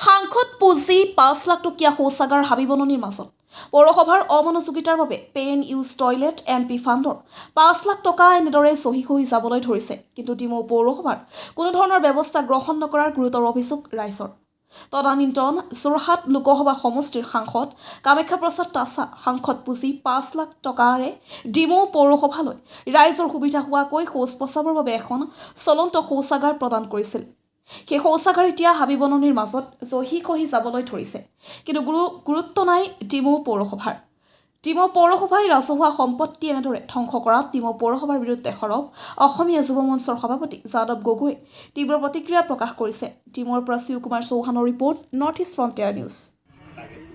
সাংসদ পুঁজি ৫ লাখ টকীয়া শৌচাগাৰ হাবি বননিৰ মাজত পৌৰসভাৰ অমনোযোগিতাৰ বাবে পেন ইউজ টয়লেট এমপি ফাণ্ডৰ ৫ লাখ টকা এনেদৰে চহী যাবলৈ ধৰিছে। কিন্তু ডিমৌ পৌৰসভাৰ কোনো ধৰণৰ ব্যৱস্থা গ্ৰহণ নকৰাৰ গুৰুতৰ অভিযোগ ৰাইজৰ। তদানীন্তন যোৰহাট লোকসভা সমষ্টিৰ সাংসদ কামাখ্যা প্ৰসাদ তাছা সাংসদ পুঁজি ৫ লাখ টকাৰে ডিমৌ পৌৰসভালৈ ৰাইজৰ সুবিধা হোৱাকৈ শৌচ প্ৰস্ৰাৱৰ বাবে এখন চলন্ত শৌচাগাৰ প্ৰদান কৰিছিল। সেই শৌচাগাৰ এতিয়া হাবি বননিৰ মাজত জহি যাবলৈ ধৰিছে। কিন্তু গুৰুত্ব নাই ডিমৌ পৌৰসভাৰ। ডিমৌ পৌৰসভাই ৰাজহুৱা সম্পত্তি এনেদৰে ধ্বংস কৰাত ডিমৌ পৌৰসভাৰ বিৰুদ্ধে সৰব অসমীয়া যুৱ মঞ্চৰ সভাপতি যাদৱ গগৈয়ে তীব্ৰ প্ৰতিক্ৰিয়া প্ৰকাশ কৰিছে। ডিমৌৰ পৰা শিৱকুমাৰ চৌহানৰ report, north east frontier news.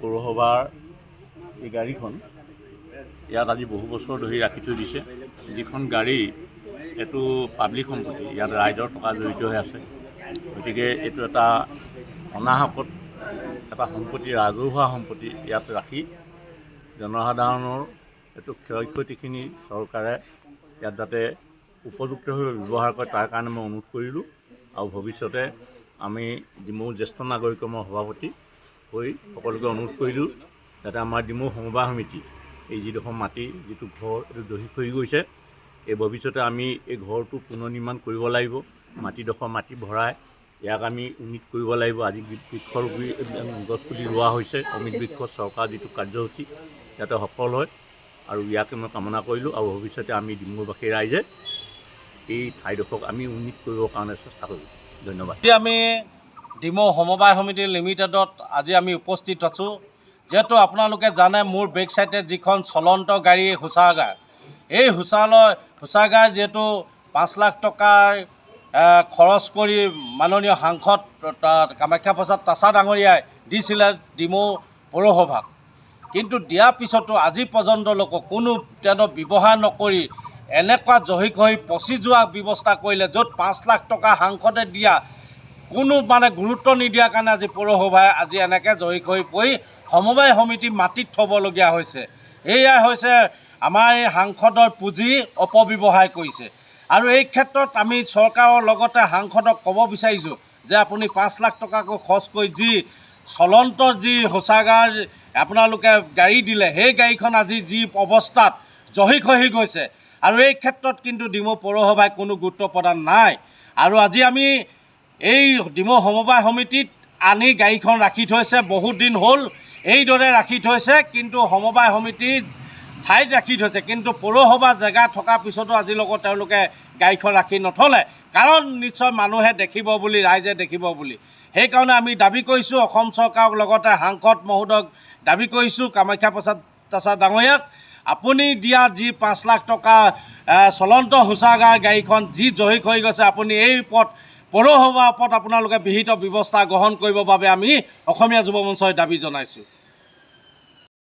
পৌৰসভাৰ এই গাড়ীখন ইয়াত আজি বহু বছৰ ধৰি ৰাখি থৈ দিছে। যিখন গাড়ী এইটো পাব্লিক সম্পত্তি, ইয়াত ৰাইজৰ টকা জড়িত হৈ আছে। গতিকে এইটো এটা অনাহকত এটা সম্পত্তি, ৰাজহুৱা সম্পত্তি ইয়াত ৰাখি জনসাধাৰণৰ এইটো ক্ষয় ক্ষতিখিনি চৰকাৰে ইয়াত যাতে উপযুক্তভাৱে ব্যৱহাৰ কৰে তাৰ কাৰণে মই অনুৰোধ কৰিলোঁ। আৰু ভৱিষ্যতে আমি ডিমৌ জ্যেষ্ঠ নাগৰিকৰ সভাপতি হৈ সকলোকে অনুৰোধ কৰিলোঁ যাতে আমাৰ ডিমৌ সমবায় সমিতি এই যিডোখৰ মাটি, যিটো ঘৰ এইটো দহি খহি গৈছে, এই ভৱিষ্যতে আমি এই ঘৰটো পুনৰ নিৰ্মাণ কৰিব লাগিব। মাটিডোখৰ মাটি ভৰাই ইয়াক আমি উন্নীত কৰিব লাগিব। আজি বৃক্ষৰ গছপুলি ৰোৱা হৈছে, অমৃত বৃক্ষ চৰকাৰ যিটো কাৰ্যসূচী যাতে সফল হয়, আৰু ইয়াকে মই কামনা কৰিলোঁ। আৰু ভৱিষ্যতে আমি ডিমৌবাসী ৰাইজে এই ঠাইডোখৰক আমি উন্নীত কৰিবৰ কাৰণে চেষ্টা কৰিম। ধন্যবাদ। আমি ডিমৌ সমবায় সমিতি লিমিটেডত আজি আমি উপস্থিত আছোঁ। যিহেতু আপোনালোকে জানে মোৰ বেক চাইডে যিখন চলন্ত গাড়ী শৌচাগাৰ, এই শৌচাগাৰ যিহেতু ৫ লাখ টকাৰ খৰচ কৰি মাননীয় সাংসদ কামাখ্যা প্ৰসাদ তাছা ডাঙৰীয়াই দিছিলে ডিমৌ পৌৰসভাক। কিন্তু দিয়াৰ পিছতো আজি পৰ্যন্তলৈকে কোনো তেওঁলোক ব্যৱহাৰ নকৰি এনেকুৱা জহি পচি যোৱা ব্যৱস্থা কৰিলে, য'ত ৫ লাখ টকা সাংসদে দিয়া কোনো গুৰুত্ব নিদিয়াৰ কাৰণে আজি পৌৰসভাই আজি এনেকৈ জহি পৰি সমবায় সমিতি মাটিত থ'বলগীয়া হৈছে। এয়াই হৈছে আমাৰ এই সাংসদৰ পুঁজি অপব্যৱহাৰ কৰিছে। আৰু এই ক্ষেত্ৰত আমি চৰকাৰৰ লগতে সাংসদক ক'ব বিচাৰিছোঁ যে আপুনি ৫ লাখ টকাকৈ খৰচ কৰি যি চলন্ত যি শৌচাগাৰ আপোনালোকে গাড়ী দিলে, সেই গাড়ীখন আজি যি অৱস্থাত জহি গৈছে, আৰু এই ক্ষেত্ৰত কিন্তু ডিমৌ পৌৰসভাই কোনো গুৰুত্ব প্ৰদান নাই। আৰু আজি আমি এই ডিমৌ সমবায় সমিতিত আনি গাড়ীখন ৰাখি থৈছে, বহুত দিন হ'ল এইদৰে ৰাখি থৈছে, কিন্তু সমবায় সমিতিৰ ঠাইত ৰাখি থৈছে। কিন্তু পৌৰসভা জেগা থকাৰ পিছতো আজিলৈকে তেওঁলোকে গাড়ীখন ৰাখি নথলে, কাৰণ নিশ্চয় মানুহে দেখিব বুলি, ৰাইজে দেখিব বুলি। সেইকাৰণে আমি দাবী কৰিছোঁ অসম চৰকাৰক, লগতে সাংসদ মহোদয়ক দাবী কৰিছোঁ, কামাখ্যা প্ৰসাদ তাছা ডাঙৰীয়াক, আপুনি দিয়া যি ৫ লাখ টকা চলন্ত শৌচাগাৰ গাড়ীখন যি জহি গৈছে, আপুনি এই পৌৰসভাৰ ওপৰত আপোনালোকে বিহিত ব্যৱস্থা গ্ৰহণ কৰিবৰ বাবে আমি অসমীয়া যুৱ মঞ্চই দাবী জনাইছোঁ।